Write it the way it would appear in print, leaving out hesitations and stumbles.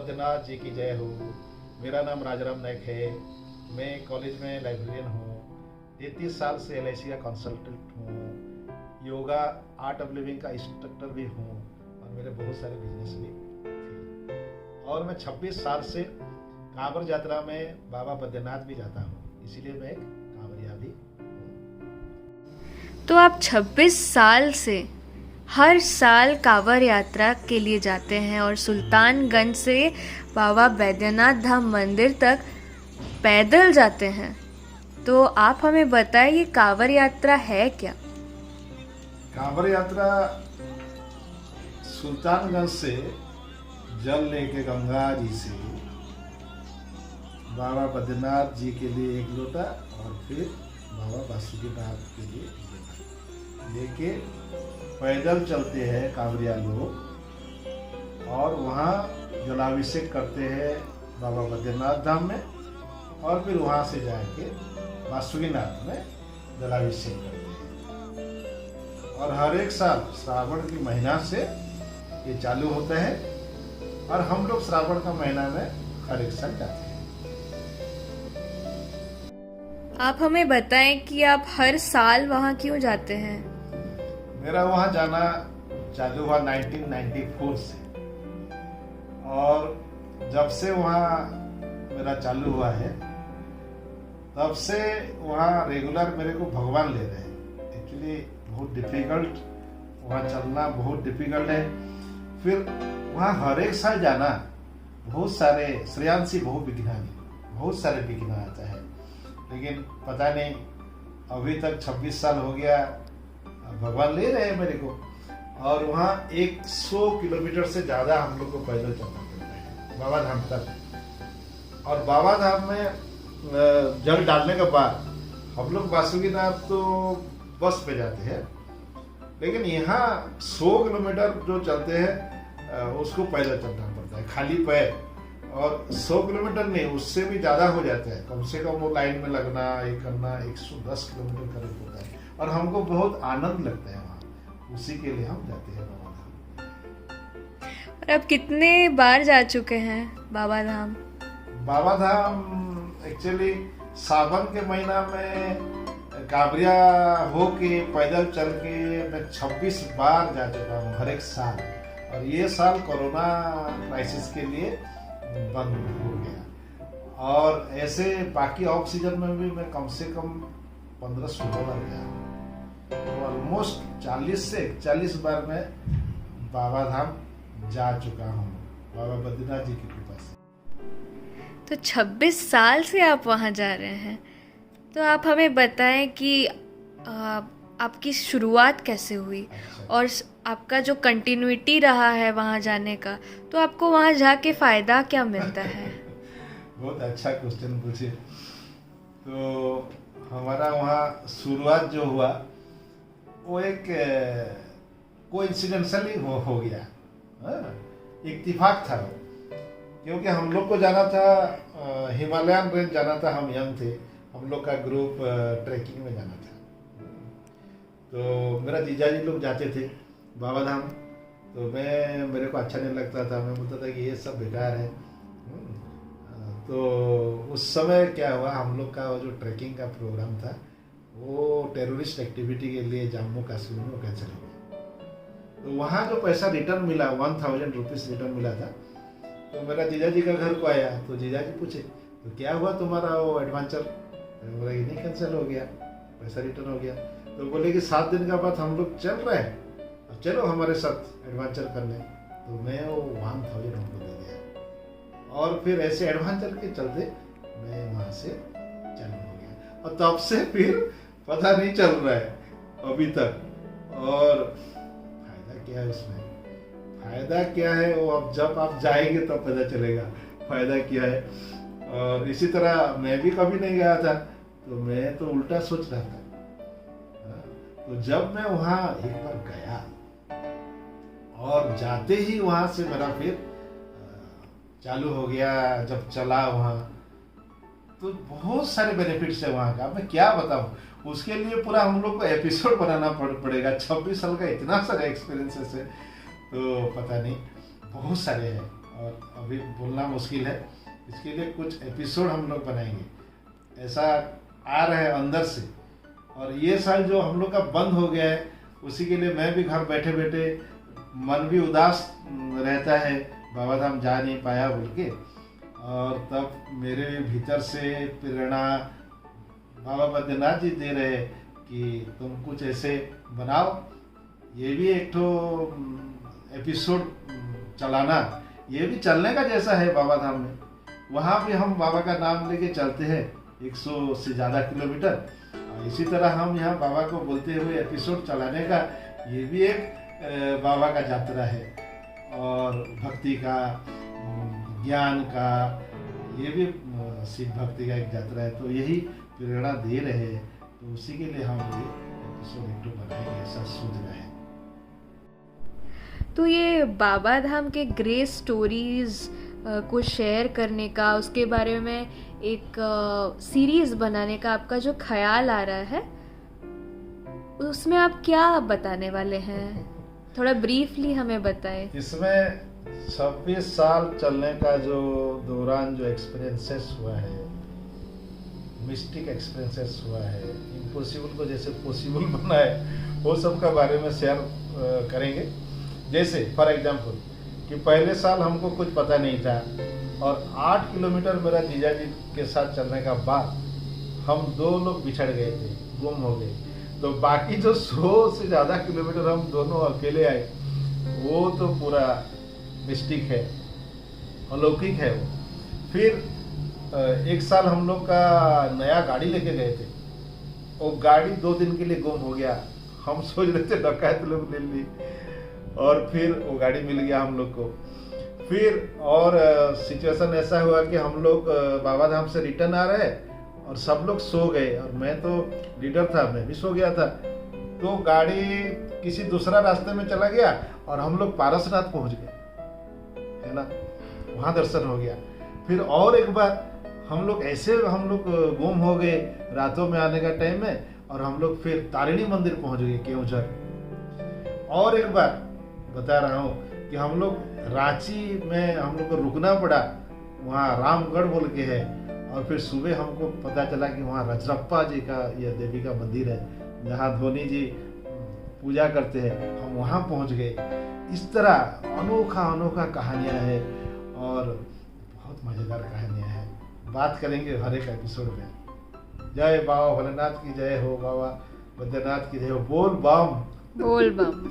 बद्रीनाथ जी की जय हो। मेरा नाम राजाराम नायक है। मैं कॉलेज में लाइब्रेरियन हूँ। 33 साल से LIC का कंसल्टेंट हूँ। योगा आर्ट ऑफ लिविंग का इंस्ट्रक्टर भी हूँ और मेरे बहुत सारे बिजनेस भी थे। और मैं 26 साल से कांवड़ यात्रा में बाबा बद्रीनाथ भी जाता हूँ, इसीलिए मैं एक कांवड़िया भी हूँ। तो आप 26 साल से हर साल कांवड़ यात्रा के लिए जाते हैं और सुल्तानगंज से बाबा बैद्यनाथ धाम मंदिर तक पैदल जाते हैं। तो आप हमें बताएं ये कांवड़ यात्रा है क्या? कांवड़ यात्रा सुल्तानगंज से जल लेके गंगा जी से बाबा बद्रीनाथ जी के लिए एक लोटा और फिर बाबा बासुकीनाथ के लिए एक लोटा लेके पैदल चलते हैं कांवड़िया लोग और वहाँ जलाभिषेक करते हैं बाबा बद्रीनाथ धाम में और फिर वहाँ से जाके बासुकीनाथ में जलाभिषेक करते हैं। और हर एक साल श्रावण की महीना से ये चालू होता है और हम लोग श्रावण का महीना में हर एक साल जाते हैं। आप हमें बताएं कि आप हर साल वहाँ क्यों जाते हैं? मेरा वहाँ जाना चालू हुआ 1994 से और जब से वहाँ मेरा चालू हुआ है तब से वहाँ रेगुलर मेरे को भगवान ले रहे हैं। एक्चुअली बहुत डिफिकल्ट, वहाँ चलना बहुत डिफिकल्ट है। फिर वहाँ हर एक साल जाना बहुत सारे श्रेयांशी बहुत सारे विघ्न आता है, लेकिन पता नहीं अभी तक 26 साल हो गया भगवान ले रहे हैं मेरे को। और वहाँ 100 किलोमीटर से ज़्यादा हम लोग को पैदल चलना पड़ता है बाबा धाम तक। और बाबा धाम में जल डालने के बाद हम लोग बासुकीनाथ तो बस पे जाते हैं, लेकिन यहाँ 100 किलोमीटर जो चलते हैं उसको पैदल चलना पड़ता है खाली पैर। और 100 किलोमीटर नहीं, उससे भी ज़्यादा हो जाता है। कम से कम वो लाइन में लगना, ये करना 110 किलोमीटर करीब होता है और हमको बहुत आनंद लगता है वहाँ, उसी के लिए हम जाते हैं बाबा धाम। और आप कितने बार जा चुके हैं बाबा धाम? बाबा धाम एक्चुअली सावन के महीना में कांवड़िया हो के पैदल चल के मैं 26 बार जा चुका हूँ हर एक साल। और ये साल कोरोना क्राइसिस के लिए बंद हो गया। और ऐसे बाकी ऑफ सीजन में भी मैं कम से कम 15-16 बार गया। तो ऑलमोस्ट 40 से 41 बार मैं बाबा धाम जा चुका हूँ बाबा बद्रीनाथ जी की कृपा से। तो 26 साल से आप वहाँ जा रहे हैं, तो आप हमें बताएं कि आपकी शुरुआत कैसे हुई और आपका जो कंटिन्यूटी रहा है वहाँ जाने का, तो आपको वहाँ जाके फ़ायदा क्या मिलता है? बहुत अच्छा क्वेश्चन पूछे। तो हमारा वहाँ शुरुआत जो हुआ वो एक कोइंसिडेंशली हो गया, इत्तेफाक था वो। क्योंकि हम लोग को जाना था हिमालयन रेंज जाना था, हम यंग थे, हम लोग का ग्रुप ट्रैकिंग में जाना था। तो मेरा जीजा जी लोग जाते थे बाबा धाम, तो मेरे को अच्छा नहीं लगता था। मैं बोलता था कि ये सब बेकार है। तो उस समय क्या हुआ, हम लोग का वो जो ट्रैकिंग का प्रोग्राम था वो टेररिस्ट एक्टिविटी के लिए जम्मू कश्मीर में कैंसिल हो गया। तो वहाँ जो पैसा रिटर्न मिला 1000 रुपीज़ रिटर्न मिला था। तो मेरा जीजा जी का घर को आया तो जीजा जी पूछे तो क्या हुआ तुम्हारा वो एडवेंचर? तो बोला ये नहीं कैंसिल हो गया, पैसा रिटर्न हो गया। तो बोले कि 7 दिन का बाद हम लोग चल रहे हैं, अब चलो हमारे साथ एडवेंचर करने। तो मैं वो 1000 हमको दे दिया और फिर ऐसे एडवेंचर के चलते मैं वहाँ से चालू हो गया। और तब से फिर पता नहीं चल रहा है अभी तक। और फायदा क्या है उसमें? फायदा क्या है वो अब जब आप जाएंगे तब पता चलेगा फायदा क्या है। और इसी तरह मैं भी कभी नहीं गया था, तो मैं तो उल्टा सोच रहा था। तो जब मैं वहाँ एक बार गया और जाते ही वहाँ से मेरा फिर चालू हो गया। जब चला वहाँ तो बहुत सारे बेनिफिट्स है वहाँ का, मैं क्या बताऊँ। उसके लिए पूरा हम लोग को एपिसोड बनाना पड़ेगा। 26 साल का इतना सारा एक्सपीरियंसेस है, तो पता नहीं बहुत सारे हैं। और अभी बोलना मुश्किल है। इसके लिए कुछ एपिसोड हम लोग बनाएंगे, ऐसा आ रहा है अंदर से। और ये साल जो हम लोग का बंद हो गया है, उसी के लिए मैं भी घर बैठे बैठे मन भी उदास रहता है, बाबा धाम जा नहीं पाया बोल के। और तब मेरे भीतर से प्रेरणा बाबा बैद्यनाथ जी दे रहे कि तुम कुछ ऐसे बनाओ, ये भी एक तो एपिसोड चलाना, ये भी चलने का जैसा है बाबा धाम में। वहाँ भी हम बाबा का नाम लेके चलते हैं 100 से ज़्यादा किलोमीटर। इसी तरह हम यहाँ बाबा को बोलते हुए एपिसोड चलाने का, ये भी एक बाबा का यात्रा है। और भक्ति का, ज्ञान का, ये भी शिव भक्ति का एक यात्रा है। तो यही प्रेरणा दे रहे हैं, तो उसी के लिए हम ये एपिसोड एक बनाएंगे, ऐसा सोच रहे हैं। तो ये बाबा धाम के ग्रेट स्टोरीज को शेयर करने का, उसके बारे में एक सीरीज बनाने का आपका जो ख्याल आ रहा है, उसमें आप क्या बताने वाले हैं? थोड़ा ब्रीफली हमें बताएं। इसमें 26 साल चलने का जो दौरान जो एक्सपीरियंसेस हुआ है, मिस्टिक एक्सपीरियंसेस हुआ है, इम्पॉसिबल को जैसे पॉसिबल बना है, वो सब का बारे में शेयर करेंगे। जैसे फॉर एग्जांपल कि पहले साल हमको कुछ पता नहीं था, और 8 किलोमीटर मेरा जीजा जी के साथ चलने का बाद हम 2 लोग बिछड़ गए थे, गुम हो गए। तो बाकी जो 100 से ज़्यादा किलोमीटर हम दोनों अकेले आए, वो तो पूरा मिस्टिक है, अलौकिक है वो। फिर एक साल हम लोग का नया गाड़ी लेके गए थे, वो गाड़ी 2 दिन के लिए गुम हो गया। हम सोच रहे थे डकैत लोग ले ली, और फिर वो गाड़ी मिल गया हम लोग को। फिर और सिचुएशन ऐसा हुआ कि हम लोग बाबा धाम से रिटर्न आ रहे और सब लोग सो गए, और मैं तो लीडर था, मैं भी सो गया था। तो गाड़ी किसी दूसरा रास्ते में चला गया और हम लोग पारसनाथ पहुंच गए, है ना, वहाँ दर्शन हो गया। फिर और एक बार हम लोग गुम हो गए रातों में आने का टाइम में, और हम लोग फिर तारिणी मंदिर पहुंच गए केवझर। और एक बार बता रहा हूँ कि हम लोग रांची में हम लोग को रुकना पड़ा, वहाँ रामगढ़ बोल के है। और फिर सुबह हमको पता चला कि वहाँ रजरप्पा जी का यह देवी का मंदिर है, जहाँ धोनी जी पूजा करते हैं, हम वहाँ पहुँच गए। इस तरह अनोखा कहानियाँ हैं, और बहुत मज़ेदार कहानियाँ हैं। बात करेंगे हर एक एपिसोड में। जय बाबा भोलेनाथ की जय हो, बाबा बैद्यनाथ की जय हो। बोल बम। बोल बम।